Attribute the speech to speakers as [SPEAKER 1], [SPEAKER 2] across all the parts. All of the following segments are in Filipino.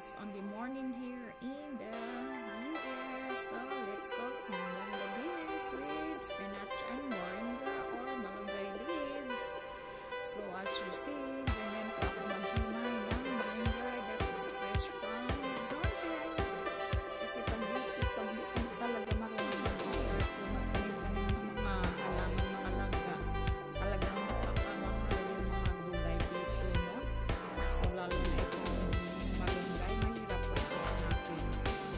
[SPEAKER 1] It's on the morning here in the US. So let's talk munggo beans with spinach and moringa or malunggay leaves. So as you see, ganyan po ako maghimay ng malunggay that is fresh from the garden. Kasi pag talaga marunong mag-start ko magtanim-tanim ng mga halaman, mga langga, talagang napakamahal yung mga gulay dito, no? So lalo na itong malunggay, mahirap po ito hanapin.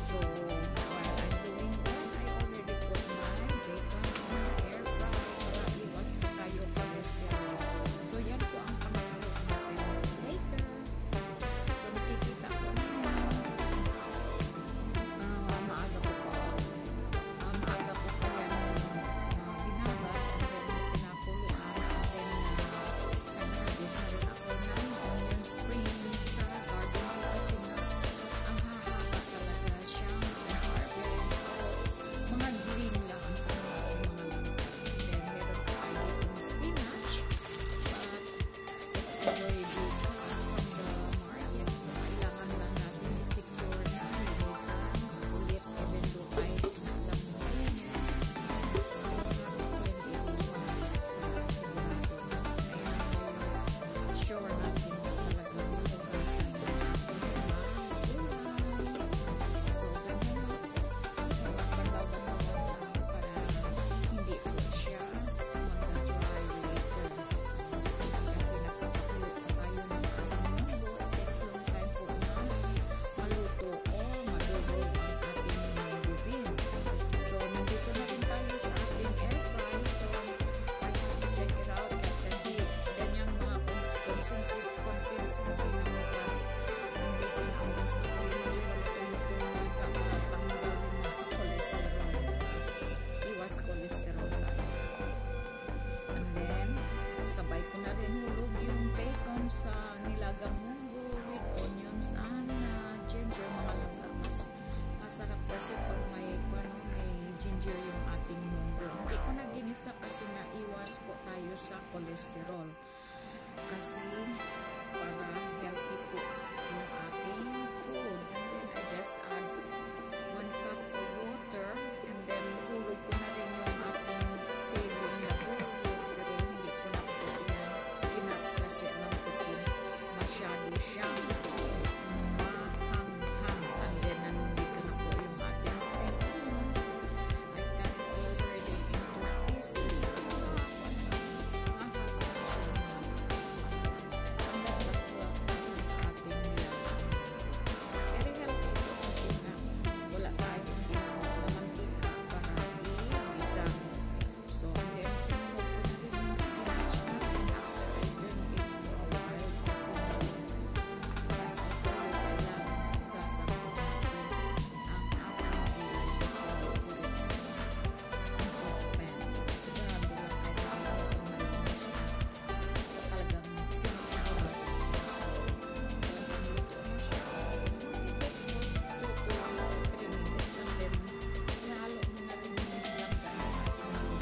[SPEAKER 1] So while I'm doing that, I already put my bacon in the air fryer para iwas po tayo cholesterol. So yan po ang pangsagot natin later. So nakikita ko na maaga po po yan binabad and then pinapuluan and then nag-harvest na rin ako ng onion springs sa garden ko kasi nga ang hahaba talaga siyang harvest. So mga green lang ang mga langga. And then meron po tayo ditong spinach but it's already from the market. So kailangan lang natin i-secure na linisan ulit even though kahit nalamunis. Sure natin na talagang mahugasan na natin ang mga gulay. So ganyan bandaw-bandaw para hindi po siya mag-dry later. Kasi napapatulo po tayo ng ating munggo. It takes long time po na maluto o madugo ang ating munggo beans. So nandito na rin tayo sa ating air fry. So I have to check it out kasi ganyang mga consistency ng mga nandito na ang mas makulit. Wala tanggal ng cholesterol. Iwas cholesterol tayo. And then, sabay ko na rin hulog yung bacon sa nilagang munggo with onions and ginger, mga langga. Masarap kasi pag may ginger yung ating munggo. Hindi ko na ginisa kasi na iwas po tayo sa cholesterol. Kasi para healthy po yung ating food. And then I just add 1 cup of water and then hulog ko na rin yung ating sailing na bulgo. Pero hindi ko na po yan kinap kasi alam ko po masyado siyang mahanghang. And then nandito na po yung ating spring onions. I cut it already into pieces. So, and then, sinunod ko na rin yung spinach natin after I burn it for a while kasi mas ito yung kailangan hugasan ko natin ang ating gulay before ulit ang pan. Kasi grabe lang kailangan ito malinis na talagang sinisawa ito. So, hanggang luto na siya. It takes 2 to 3 minutes and then ihalo mo na rin yung langga ng ating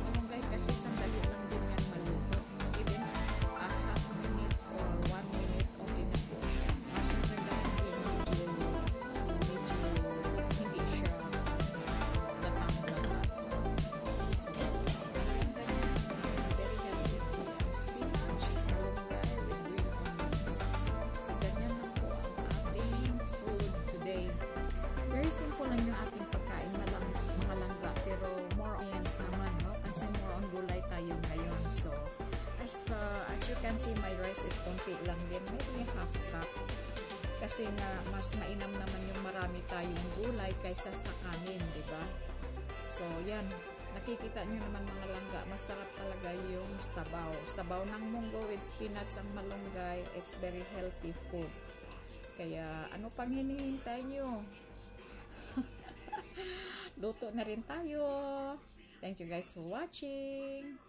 [SPEAKER 1] malunggay kasi sandali lang din yan maluto. Even a half minute or 1 minute okay na po siya. Mas maganda kasi medyo hindi siya tatanggal. So, ganyan very healthy po ang spinach, malunggay with green onions. So, ganyan na po ang ating food today. Very simple lang yung ating pagkain na lang mga langga pero more onions naman, no? Kasi more on gulay tayo ngayon. So as you can see, my rice is konti lang din, maybe half cup kasi nga mas mainam naman yung marami tayong gulay kaysa sa kanin, di ba? So yan, nakikita nyo naman mga langga, masarap talaga yung sabaw ng munggo with spinach ang malunggay. It's very healthy food, kaya ano pang hinihintay nyo? Luto na rin tayo. Thank you guys for watching.